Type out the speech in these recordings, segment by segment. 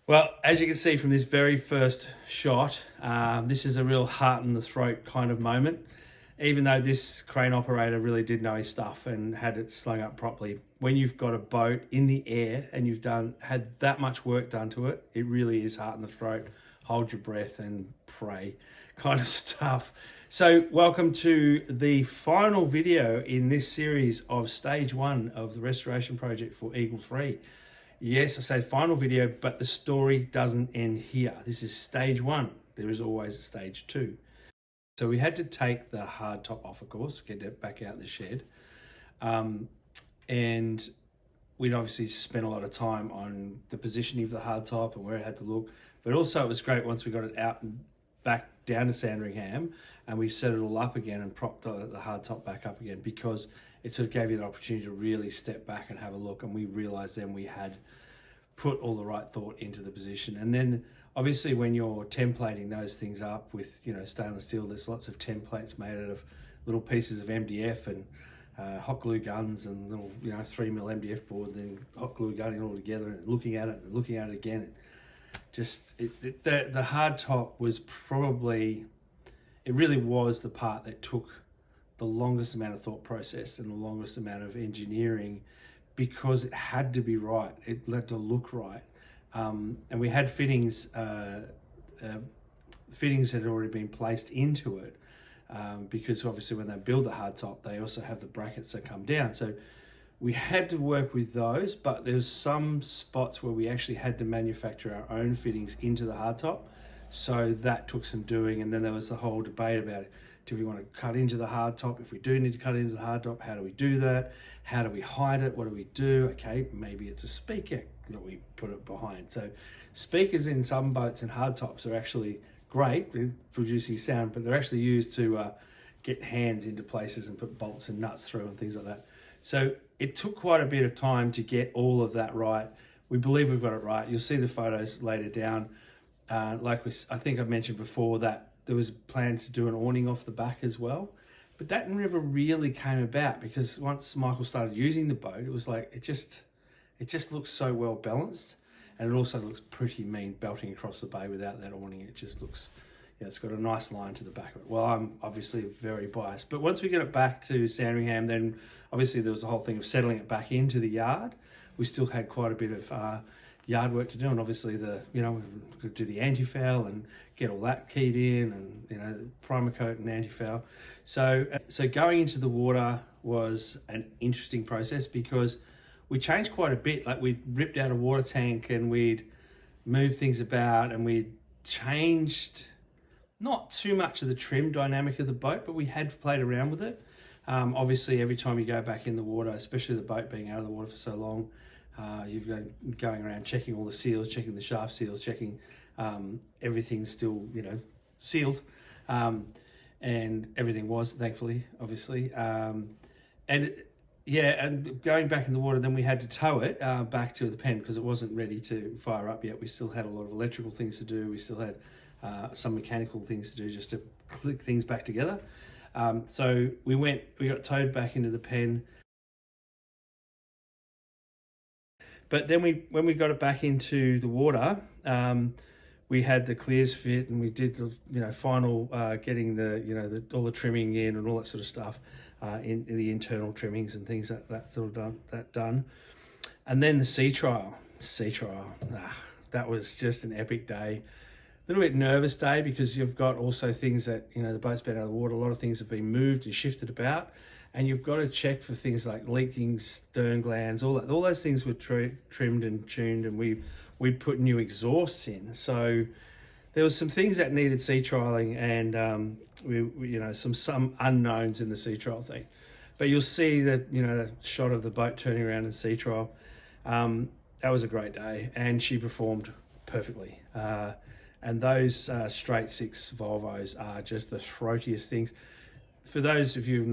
Well, as you can see from this very first shot, this is a real heart in the throat kind of moment. Even though this crane operator really did know his stuff and had it slung up properly, when you've got a boat in the air and you've had that much work done to it, it really is heart in the throat, hold your breath and pray kind of stuff. So welcome to the final video in this series of stage 1 of the restoration project for Eagle 3. Yes, I say final video, but the story doesn't end here. This is stage 1. There is always a stage 2. So we had to take the hard top off, of course, get it back out the shed. And we'd obviously spent a lot of time on the positioning of the hard top and where it had to look. But also it was great once we got it out and back down to Sandringham and we set it all up again and propped the hard top back up again, because it sort of gave you the opportunity to really step back and have a look. And we realized then we had put all the right thought into the position. And then obviously when you're templating those things up with, stainless steel, there's lots of templates made out of little pieces of MDF and hot glue guns and little, 3mm MDF board, then hot glue gunning it all together and looking at it and looking at it again. The hard top was probably, it really was the part that took the longest amount of thought process and the longest amount of engineering, because it had to be right. It had to look right. And we had fittings had already been placed into it, because obviously when they build the hard top, they also have the brackets that come down. So we had to work with those, but there was some spots where we actually had to manufacture our own fittings into the hard top. So that took some doing, and then there was the whole debate about it. Do we want to cut into the hard top? If we do need to cut into the hard top, how do we do that? How do we hide it? What do we do? Okay, maybe it's a speaker that we put it behind. So speakers in some boats and hard tops are actually great with producing sound, but they're actually used to get hands into places and put bolts and nuts through and things like that. So it took quite a bit of time to get all of that right. We believe we've got it right. You'll see the photos later down. I think I mentioned before that there was a plan to do an awning off the back as well, but that never really came about, because once Michael started using the boat, it was like, it just looks so well balanced, and it also looks pretty mean belting across the bay without that awning. It just looks, it's got a nice line to the back of it. Well, I'm obviously very biased, but once we get it back to Sandringham, then obviously there was the whole thing of settling it back into the yard. We still had quite a bit of yard work to do, and obviously we could do the anti-foul and get all that keyed in, and primer coat and anti-foul. So going into the water was an interesting process, because we changed quite a bit. Like, we ripped out a water tank and we'd moved things about, and we'd changed not too much of the trim dynamic of the boat, but we had played around with it. Obviously every time you go back in the water, especially the boat being out of the water for so long, you've got going around checking all the seals, checking the shaft seals, checking everything's still sealed, and everything was, thankfully, obviously. And going back in the water, then we had to tow it back to the pen, because it wasn't ready to fire up yet. We still had a lot of electrical things to do. We still had some mechanical things to do just to click things back together. So we got towed back into the pen. But then when we got it back into the water, we had the clears fit, and we did the final getting all the trimming in and all that sort of stuff, in the internal trimmings and things that sort of done. And then the sea trial, that was just an epic day. A little bit nervous day, because you've got also things that, the boat's been out of the water, a lot of things have been moved and shifted about, and you've got to check for things like leaking stern glands, all those things were trimmed and tuned, and we'd put new exhausts in. So there was some things that needed sea trialing, and we some unknowns in the sea trial thing. But you'll see that, the shot of the boat turning around in sea trial, that was a great day, and she performed perfectly. And those straight 6 Volvos are just the throatiest things. For those of you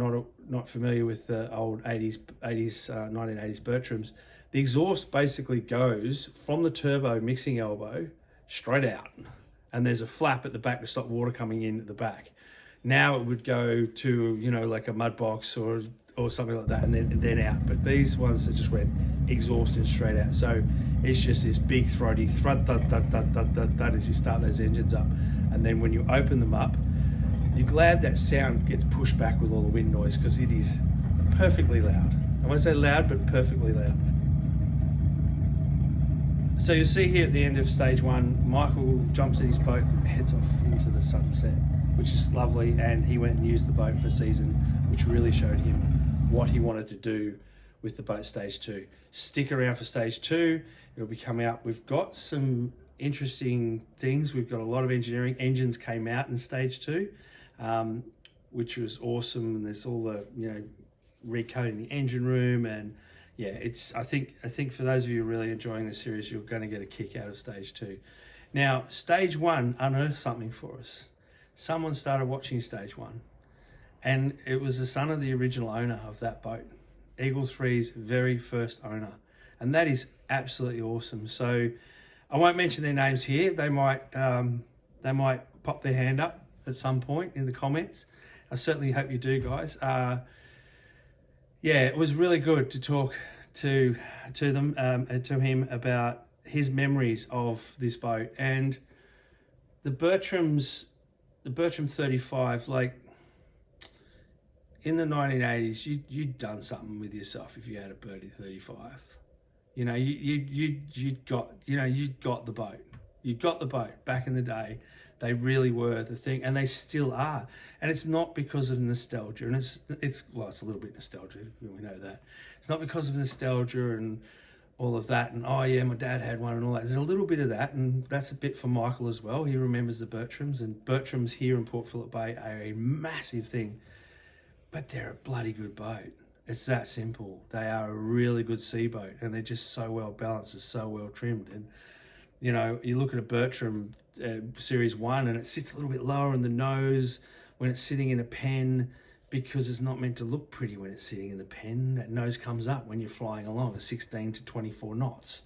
not familiar with the old 1980s Bertrams, the exhaust basically goes from the turbo mixing elbow straight out, and there's a flap at the back to stop water coming in at the back. Now it would go to like a mud box or or something like that, and then out. But these ones that just went exhaust and straight out. So it's just this big throaty thud, thud, thud, thud, thud, thud, thud as you start those engines up. And then when you open them up, you're glad that sound gets pushed back with all the wind noise, because it is perfectly loud. I won't say loud, but perfectly loud. So you'll see here at the end of stage one, Michael jumps in his boat and heads off into the sunset, which is lovely, and he went and used the boat for season, which really showed him what he wanted to do with the boat stage 2. Stick around for stage 2, it'll be coming out. We've got some interesting things. We've got a lot of engineering. Engines came out in stage 2, which was awesome, and there's all the, you know, recoding the engine room, and yeah, it's I think for those of you really enjoying the series, you're going to get a kick out of stage 2. Now, stage 1 unearthed something for us. Someone started watching stage 1, and it was the son of the original owner of that boat, Eagle 3's very first owner, and that is absolutely awesome. So I won't mention their names here. They might pop their hand up at some point in the comments. I certainly hope you do, guys. Yeah, it was really good to talk to them and to him about his memories of this boat and the Bertram 35. Like, in the 1980s, you'd done something with yourself if you had a Bertie 35. You know, you'd got the boat. You got the boat back in the day. They really were the thing, and they still are. And it's not because of nostalgia, and it's a little bit nostalgia, we know that. It's not because of nostalgia and all of that, and oh yeah, my dad had one and all that. There's a little bit of that, and that's a bit for Michael as well. He remembers the Bertrams, and Bertrams here in Port Phillip Bay are a massive thing, but they're a bloody good boat. It's that simple. They are a really good sea boat, and they're just so well balanced and so well trimmed. And you know, you look at a Bertram Series 1 and it sits a little bit lower in the nose when it's sitting in a pen, because it's not meant to look pretty when it's sitting in the pen. That nose comes up when you're flying along at 16 to 24 knots.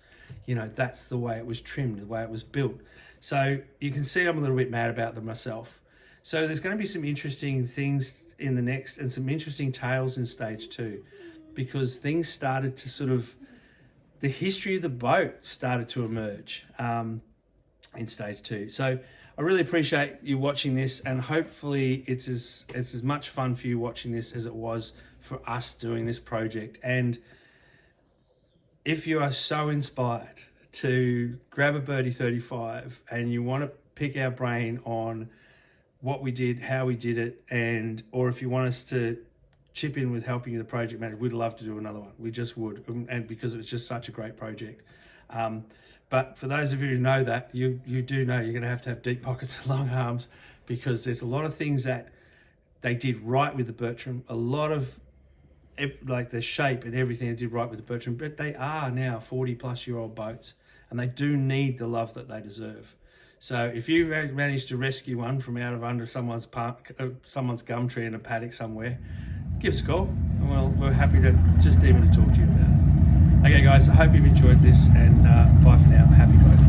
You know, that's the way it was trimmed, the way it was built. So you can see I'm a little bit mad about them myself. So there's going to be some interesting things in the next, and some interesting tales in stage 2, because things started to sort of, the history of the boat started to emerge in stage 2. So I really appreciate you watching this, and hopefully it's as much fun for you watching this as it was for us doing this project. And if you are so inspired to grab a Bertie 35 and you want to pick our brain on what we did, how we did it, and or if you want us to chip in with helping you, the project manager, we'd love to do another one. We just would, and because it was just such a great project. But for those of you who know that, you do know you're going to have deep pockets and long arms, because there's a lot of things that they did right with the Bertram. A lot of, like the shape and everything they did right with the Bertram, but they are now 40-plus-year-old boats, and they do need the love that they deserve. So if you managed to rescue one from out of under someone's gum tree in a paddock somewhere, give us a call, and we're happy to just even to talk to you about it. Okay guys, I hope you've enjoyed this, and bye for now. Happy boating.